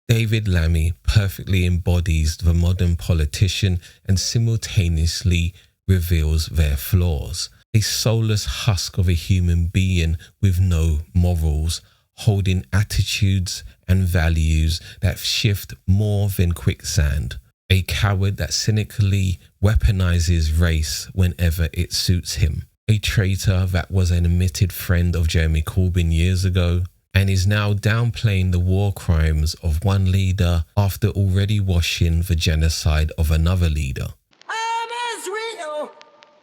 David Lammy perfectly embodies the modern politician and simultaneously reveals their flaws. A soulless husk of a human being with no morals, holding attitudes and values that shift more than quicksand. A coward that cynically weaponizes race whenever it suits him. A traitor that was an admitted friend of Jeremy Corbyn years ago and is now downplaying the war crimes of one leader after already washing the genocide of another leader. I'm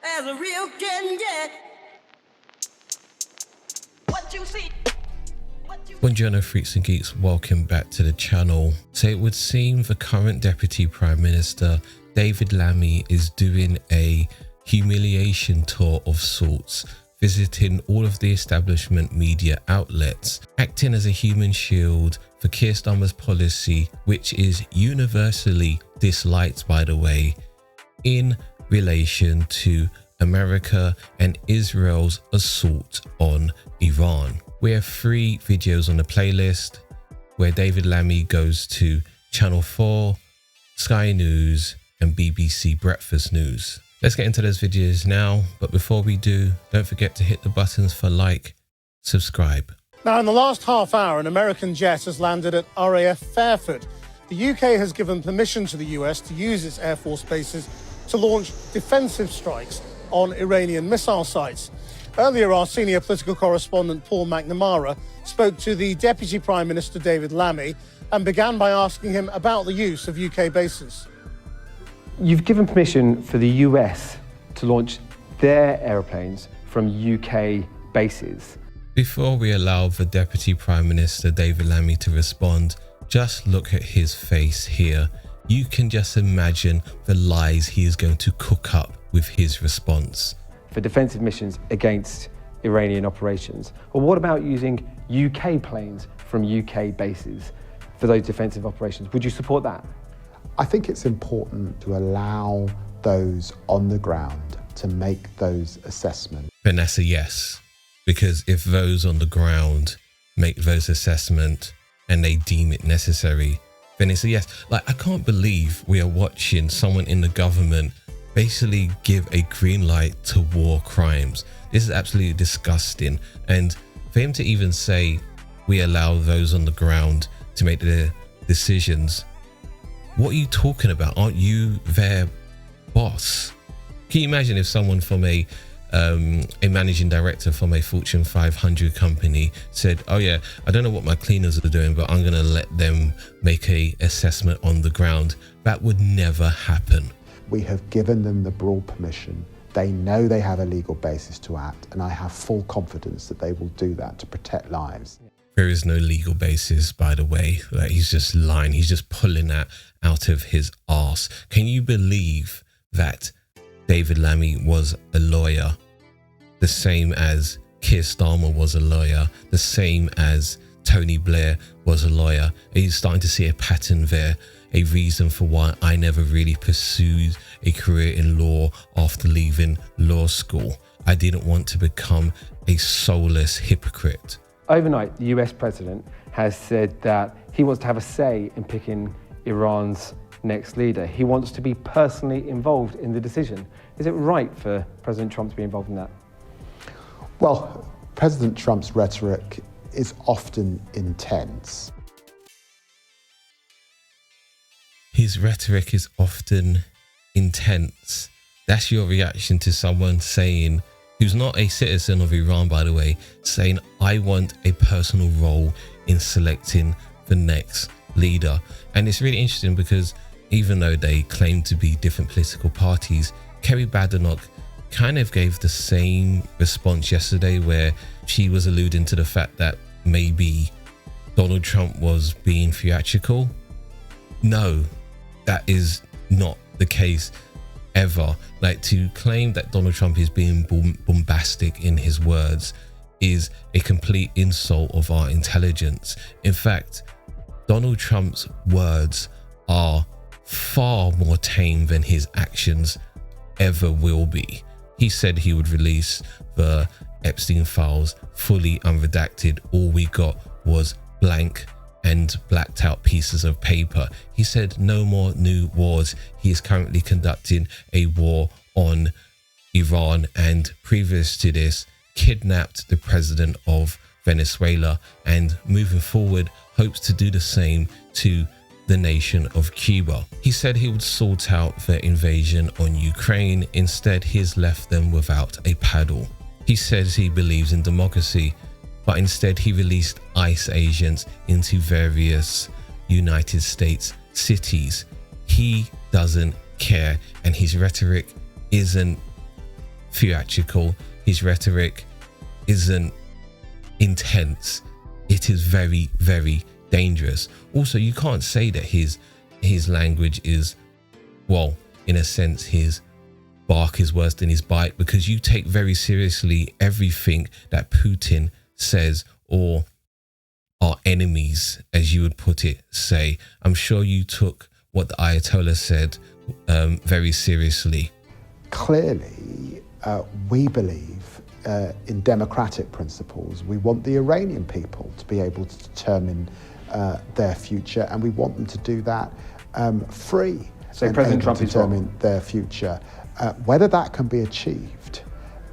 as real can get. What you see? Buongiorno freaks and geeks, welcome back to the channel. So it would seem the current Deputy Prime Minister David Lammy is doing a humiliation tour of sorts, visiting all of the establishment media outlets, acting as a human shield for Keir Starmer's policy, which is universally disliked, by the way, in relation to America and Israel's assault on Iran. We have 3 videos on the playlist where David Lammy goes to Channel 4, Sky News and BBC Breakfast News. Let's get into those videos now, but before we do, don't forget to hit the buttons for like, subscribe. Now, in the last half hour, an American jet has landed at RAF Fairford. The UK has given permission to the US to use its Air Force bases to launch defensive strikes on Iranian missile sites. Earlier, our senior political correspondent Paul McNamara spoke to the Deputy Prime Minister David Lammy and began by asking him about the use of UK bases. You've given permission for the US to launch their aeroplanes from UK bases. Before we allow the Deputy Prime Minister David Lammy to respond, just look at his face here. You can just imagine the lies he is going to cook up with his response. For defensive missions against Iranian operations. Or what about using UK planes from UK bases for those defensive operations? Would you support that? I think it's important to allow those on the ground to make those assessments. Vanessa, yes. Because if those on the ground make those assessments and they deem it necessary, then it's a yes. Like, I can't believe we are watching someone in the government basically give a green light to war crimes. This is absolutely disgusting. And for him to even say we allow those on the ground to make their decisions, what are you talking about? Aren't you their boss? Can you imagine if someone from a managing director from a Fortune 500 company said, oh yeah, I don't know what my cleaners are doing, but I'm going to let them make a assessment on the ground? That would never happen. We have given them the broad permission. They know they have a legal basis to act, and I have full confidence that they will do that to protect lives. There is no legal basis, by the way. Like, he's just lying. He's just pulling that out of his arse. Can you believe that David Lammy was a lawyer, the same as Keir Starmer was a lawyer, the same as Tony Blair was a lawyer? Are you starting to see a pattern there? A reason for why I never really pursued a career in law after leaving law school. I didn't want to become a soulless hypocrite. Overnight, the US president has said that he wants to have a say in picking Iran's next leader. He wants to be personally involved in the decision. Is it right for President Trump to be involved in that? Well, President Trump's rhetoric is often intense. His rhetoric is often intense. That's your reaction to someone saying, who's not a citizen of Iran, by the way, saying, I want a personal role in selecting the next leader. And it's really interesting because even though they claim to be different political parties, Kerry Badenoch kind of gave the same response yesterday, where she was alluding to the fact that maybe Donald Trump was being theatrical. No, that is not the case ever. Like, to claim that Donald Trump is being bombastic in his words is a complete insult of our intelligence. In fact, Donald Trump's words are far more tame than his actions ever will be. He said he would release the Epstein files fully unredacted. All we got was blank and blacked out pieces of paper. He said no more new wars. He is currently conducting a war on Iran, and previous to this kidnapped the president of Venezuela, and moving forward hopes to do the same to the nation of Cuba. He said he would sort out the invasion on Ukraine. Instead, he's left them without a paddle. He says he believes in democracy, but instead he released ICE agents into various United States cities. He doesn't care, and his rhetoric isn't theatrical. His rhetoric isn't intense. It is very, very dangerous. Also, you can't say that his language is, well, in a sense, his bark is worse than his bite, because you take very seriously everything that Putin says, or our enemies, as you would put it, say. I'm sure you took what the Ayatollah said very seriously. Clearly, we believe in democratic principles. We want the Iranian people to be able to determine their future, and we want them to do that free. So President Trump is determine their future. Whether that can be achieved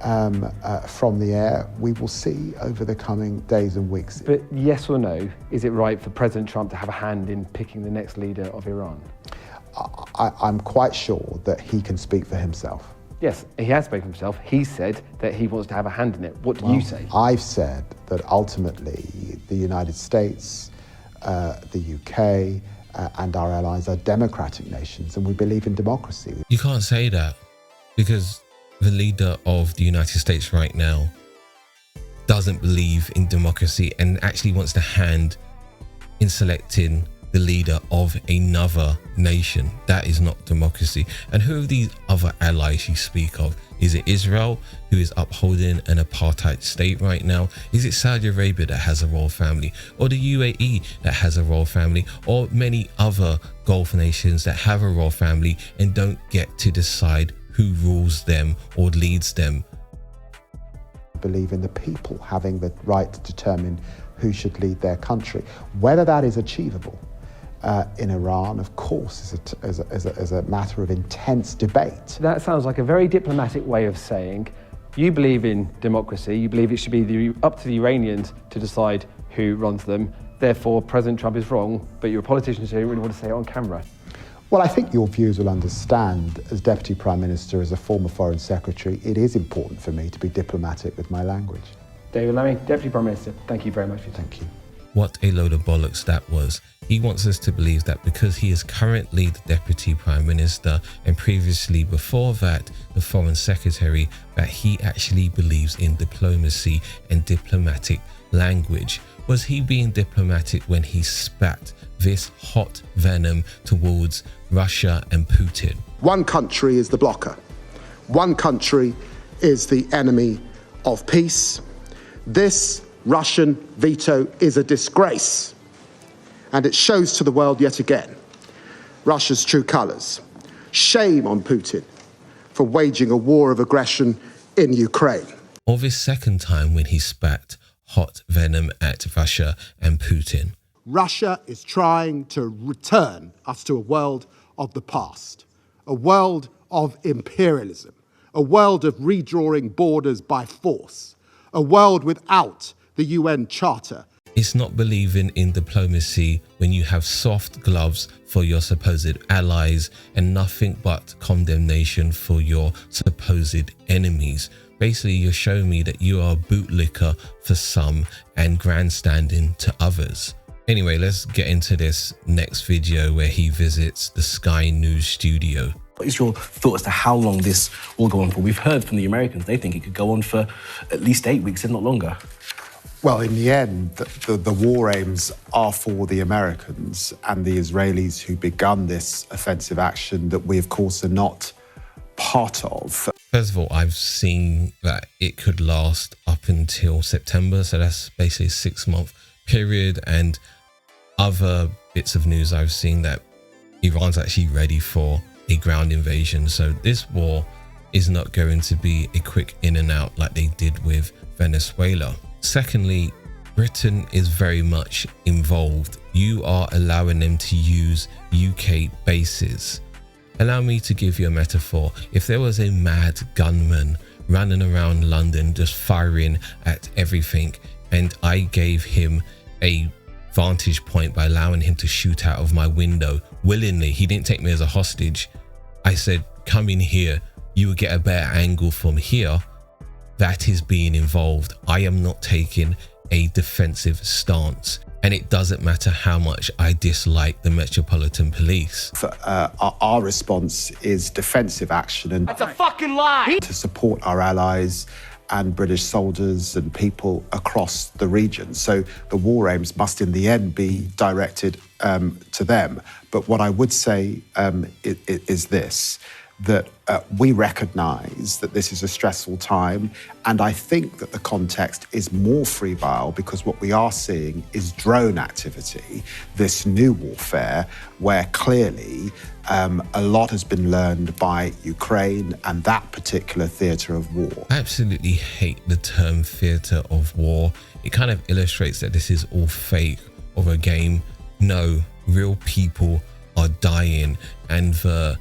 from the air, we will see over the coming days and weeks. But yes or no, is it right for President Trump to have a hand in picking the next leader of Iran? I'm quite sure that he can speak for himself. Yes, he has spoken for himself. He said that he wants to have a hand in it. What do you say? I've said that ultimately the United States, the UK, and our allies are democratic nations, and we believe in democracy. You can't say that, because the leader of the United States right now doesn't believe in democracy and actually wants to hand in selecting the leader of another nation. That is not democracy. And who are these other allies you speak of? Is it Israel, who is upholding an apartheid state right now? Is it Saudi Arabia that has a royal family? Or the UAE that has a royal family? Or many other Gulf nations that have a royal family and don't get to decide who rules them or leads them? I believe in the people having the right to determine who should lead their country. Whether that is achievable in Iran, of course, is a matter of intense debate. That sounds like a very diplomatic way of saying you believe in democracy, you believe it should be up to the Iranians to decide who runs them, therefore President Trump is wrong, but you're a politician, so you don't really want to say it on camera. Well, I think your viewers will understand, as Deputy Prime Minister, as a former Foreign Secretary, it is important for me to be diplomatic with my language. David Lammy, Deputy Prime Minister, thank you very much for your time. Thank you. What a load of bollocks that was. He wants us to believe that because he is currently the Deputy Prime Minister and previously before that the Foreign Secretary, that he actually believes in diplomacy and diplomatic language. Was he being diplomatic when he spat this hot venom towards Russia and Putin? One country is the blocker. One country is the enemy of peace. This Russian veto is a disgrace, and it shows to the world yet again Russia's true colours. Shame on Putin for waging a war of aggression in Ukraine. Or this second time when he spat hot venom at Russia and Putin. Russia is trying to return us to a world of the past, a world of imperialism, a world of redrawing borders by force, a world without the UN Charter. It's not believing in diplomacy when you have soft gloves for your supposed allies and nothing but condemnation for your supposed enemies. Basically, you're showing me that you are a bootlicker for some and grandstanding to others. Anyway, let's get into this next video where he visits the Sky News studio. What is your thought as to how long this will go on for? We've heard from the Americans, they think it could go on for at least 8 weeks, if not longer. Well, in the end, the war aims are for the Americans and the Israelis who begun this offensive action that we, of course, are not part of. First of all, I've seen that it could last up until September, so that's basically a 6-month period, and other bits of news I've seen that Iran's actually ready for a ground invasion. So this war is not going to be a quick in and out like they did with Venezuela. Secondly, Britain is very much involved you are allowing them to use UK bases. Allow me to give you a metaphor. If there was a mad gunman running around London just firing at everything, and I gave him a vantage point by allowing him to shoot out of my window willingly, he didn't take me as a hostage. I said, come in here, you will get a better angle from here. That is being involved. I am not taking a defensive stance. And it doesn't matter how much I dislike the Metropolitan Police. Our response is defensive action, and That's a fucking lie! To support our allies and British soldiers and people across the region. So the war aims must in the end be directed to them. But what I would say is this, that we recognise that this is a stressful time, and I think that the context is more febrile because what we are seeing is drone activity, this new warfare, where clearly a lot has been learned by Ukraine and that particular theatre of war. I absolutely hate the term theatre of war. It kind of illustrates that this is all fake of a game. No, real people are dying, and the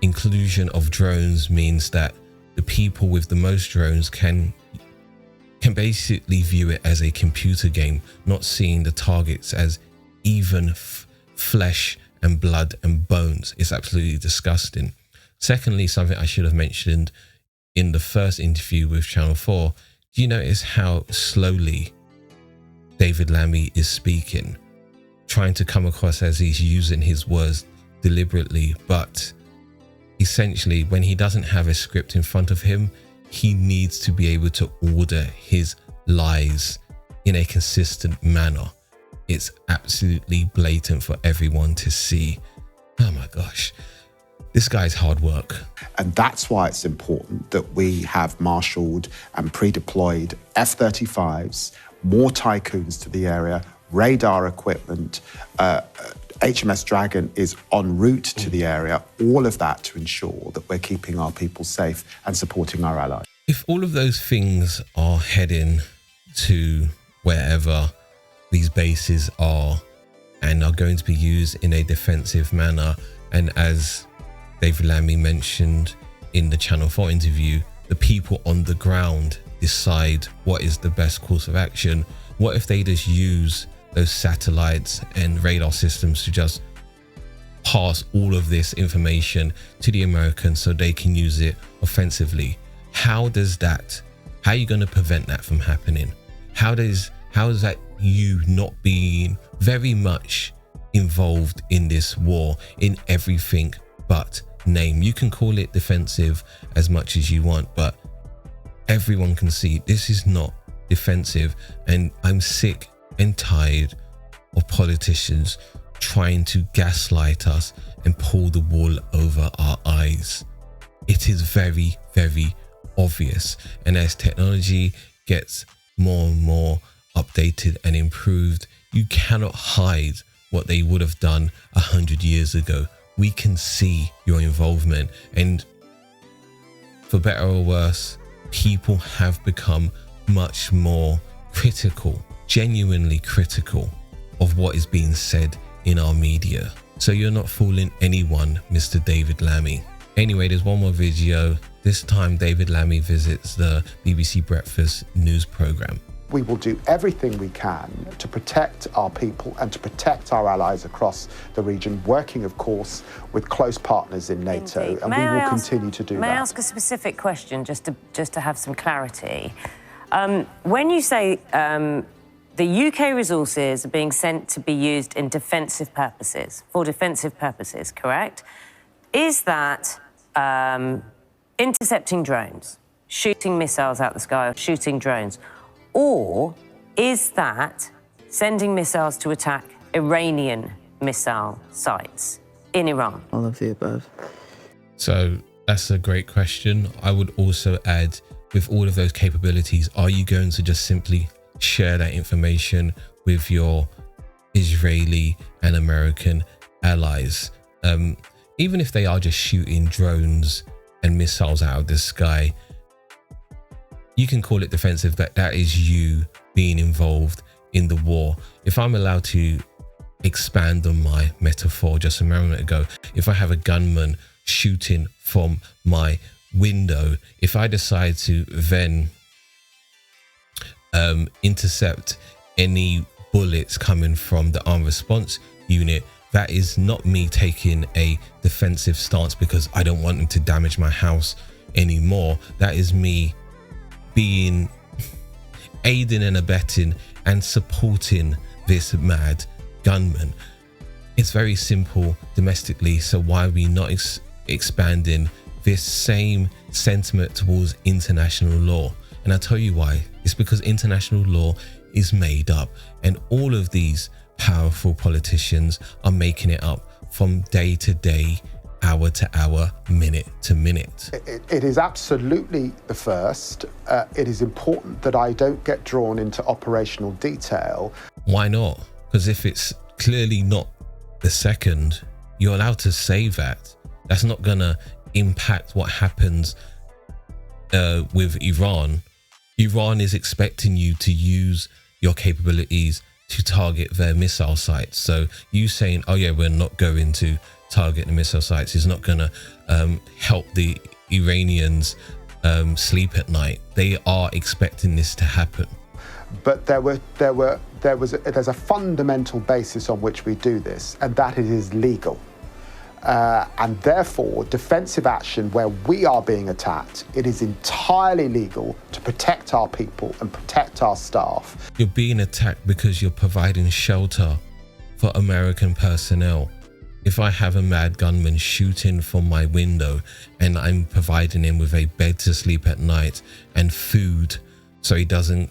inclusion of drones means that the people with the most drones can basically view it as a computer game, not seeing the targets as even flesh and blood and bones. It's absolutely disgusting. Secondly, something I should have mentioned in the first interview with Channel 4, do you notice how slowly David Lammy is speaking, trying to come across as he's using his words deliberately, but essentially, when he doesn't have a script in front of him, he needs to be able to order his lies in a consistent manner. It's absolutely blatant for everyone to see. Oh my gosh, this guy's hard work. And that's why it's important that we have marshalled and pre-deployed F-35s, more Tycoons to the area, radar equipment, HMS Dragon is en route to the area, all of that to ensure that we're keeping our people safe and supporting our allies. If all of those things are heading to wherever these bases are and are going to be used in a defensive manner, and as David Lammy mentioned in the Channel 4 interview, the people on the ground decide what is the best course of action, what if they just use those satellites and radar systems to just pass all of this information to the Americans so they can use it offensively? How are you going to prevent that from happening? How is that you not being very much involved in this war in everything but name? You can call it defensive as much as you want, but everyone can see this is not defensive, and I'm sick and tired of politicians trying to gaslight us and pull the wool over our eyes. It is very, very obvious, and as technology gets more and more updated and improved, you cannot hide what they would have done 100 years ago. We can see your involvement, and for better or worse, people have become much more critical, genuinely critical of what is being said in our media. So you're not fooling anyone, Mr. David Lammy. Anyway, there's one more video. This time David Lammy visits the BBC Breakfast news programme. We will do everything we can to protect our people and to protect our allies across the region, working, of course, with close partners in NATO, Indeed. and we will continue to do that. May I ask a specific question, just to have some clarity? When you say the UK resources are being sent to be used in defensive purposes, for defensive purposes, correct? Is that intercepting drones, shooting missiles out the sky, or shooting drones? Or is that sending missiles to attack Iranian missile sites in Iran? All of the above. So that's a great question. I would also add, with all of those capabilities, are you going to just simply share that information with your Israeli and American allies? Even if they are just shooting drones and missiles out of the sky, you can call it defensive, but that is you being involved in the war, if I'm allowed to expand on my metaphor just a moment ago, if I have a gunman shooting from my window, if I decide to then intercept any bullets coming from the armed response unit, that is not me taking a defensive stance because I don't want them to damage my house anymore. That is me being aiding and abetting and supporting this mad gunman. It's very simple domestically, so why are we not expanding this same sentiment towards international law? And I'll tell you why. It's because international law is made up, and all of these powerful politicians are making it up from day to day, hour to hour, minute to minute. It is absolutely the first. It is important that I don't get drawn into operational detail. Why not? Because if it's clearly not the second, you're allowed to say that. That's not gonna impact what happens with Iran. Iran is expecting you to use your capabilities to target their missile sites. So you saying, oh yeah, we're not going to target the missile sites is not gonna help the Iranians sleep at night. They are expecting this to happen. But there's a fundamental basis on which we do this, and that it is legal. And therefore, defensive action where we are being attacked, it is entirely legal to protect our people and protect our staff. You're being attacked because you're providing shelter for American personnel. If I have a mad gunman shooting from my window and I'm providing him with a bed to sleep at night and food so he doesn't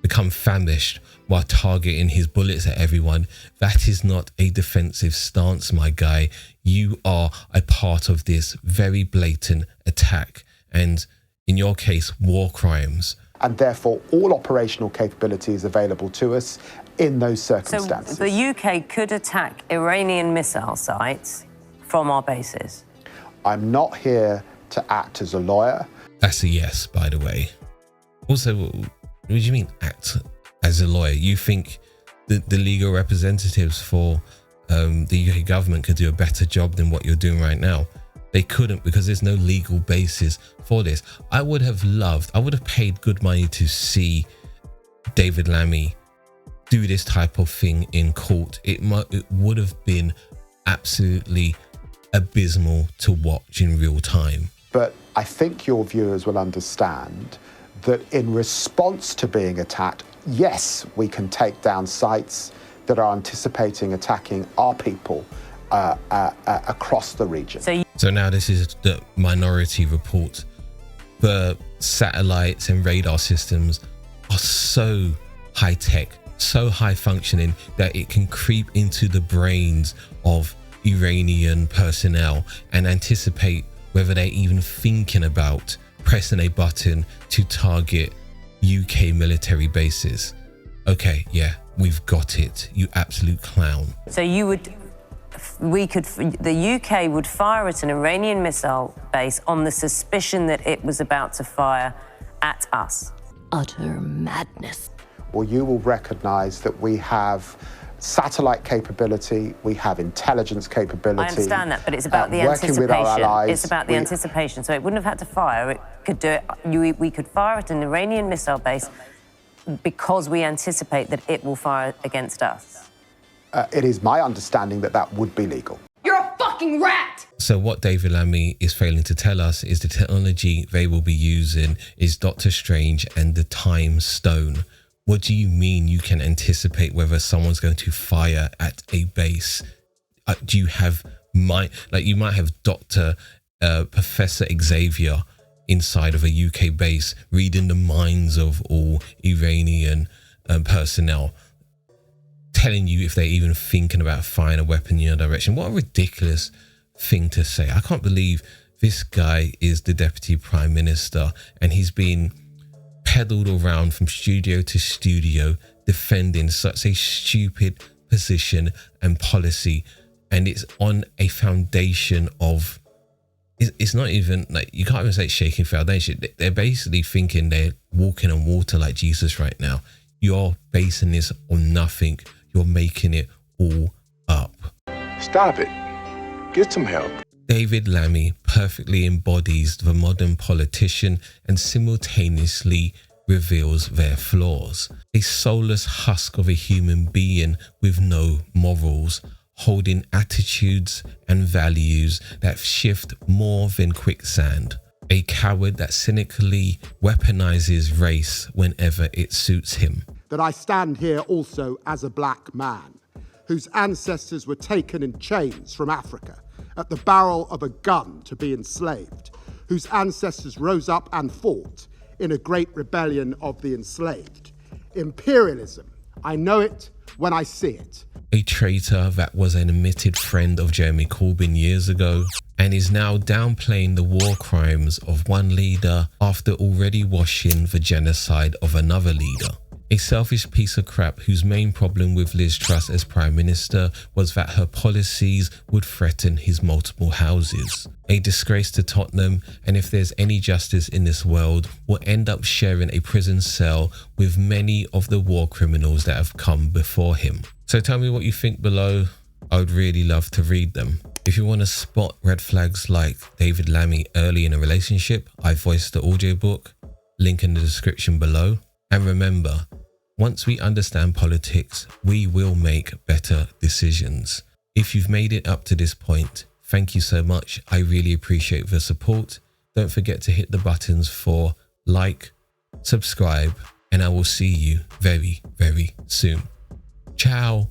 become famished while targeting his bullets at everyone, that is not a defensive stance, my guy. You are a part of this very blatant attack, and in your case, war crimes. And therefore, all operational capability is available to us in those circumstances. So the UK could attack Iranian missile sites from our bases? I'm not here to act as a lawyer. That's a yes, by the way. Also, what do you mean act as a lawyer? You think the legal representatives for the UK government could do a better job than what you're doing right now? They couldn't, because there's no legal basis for this. I would have paid good money to see David Lammy do this type of thing in court. It would have been absolutely abysmal to watch in real time. But I think your viewers will understand that in response to being attacked, yes, we can take down sites that are anticipating attacking our people across the region. So now this is the Minority Report. The satellites and radar systems are so high tech, so high functioning that it can creep into the brains of Iranian personnel and anticipate whether they're even thinking about pressing a button to target UK military bases. Okay, yeah, we've got it, you absolute clown. So the UK would fire at an Iranian missile base on the suspicion that it was about to fire at us. Utter madness. Well, you will recognise that we have satellite capability, we have intelligence capability. I understand that, but it's about the working anticipation. with our allies, it's about the anticipation. So it wouldn't have had to fire. It could do it. We could fire at an Iranian missile base because we anticipate that it will fire against us. It is my understanding that that would be legal. You're a fucking rat! So what David Lammy is failing to tell us is the technology they will be using is Doctor Strange and the Time Stone. What do you mean you can anticipate whether someone's going to fire at a base? Do you have you might have Professor Xavier inside of a UK base reading the minds of all Iranian personnel, telling you if they're even thinking about firing a weapon in your direction. What a ridiculous thing to say. I can't believe this guy is the Deputy Prime Minister and he's been peddled around from studio to studio defending such a stupid position and policy, and it's on a foundation of it's not even like, you can't even say it's shaking foundation. They're basically thinking they're walking on water like Jesus right now. You're basing this on nothing. You're making it all up. Stop it. Get some help. David Lammy perfectly embodies the modern politician and simultaneously reveals their flaws. A soulless husk of a human being with no morals, holding attitudes and values that shift more than quicksand. A coward that cynically weaponizes race whenever it suits him. That I stand here also as a black man, whose ancestors were taken in chains from Africa at the barrel of a gun to be enslaved, whose ancestors rose up and fought in a great rebellion of the enslaved. Imperialism, I know it when I see it. A traitor that was an admitted friend of Jeremy Corbyn years ago and is now downplaying the war crimes of one leader after already washing the genocide of another leader. A selfish piece of crap whose main problem with Liz Truss as Prime Minister was that her policies would threaten his multiple houses. A disgrace to Tottenham, and if there's any justice in this world, will end up sharing a prison cell with many of the war criminals that have come before him. So tell me what you think below. I would really love to read them. If you want to spot red flags like David Lammy early in a relationship, I voiced the audiobook, link in the description below. And remember, once we understand politics, we will make better decisions. If you've made it up to this point, thank you so much. I really appreciate the support. Don't forget to hit the buttons for like, subscribe, and I will see you very, very soon. Ciao.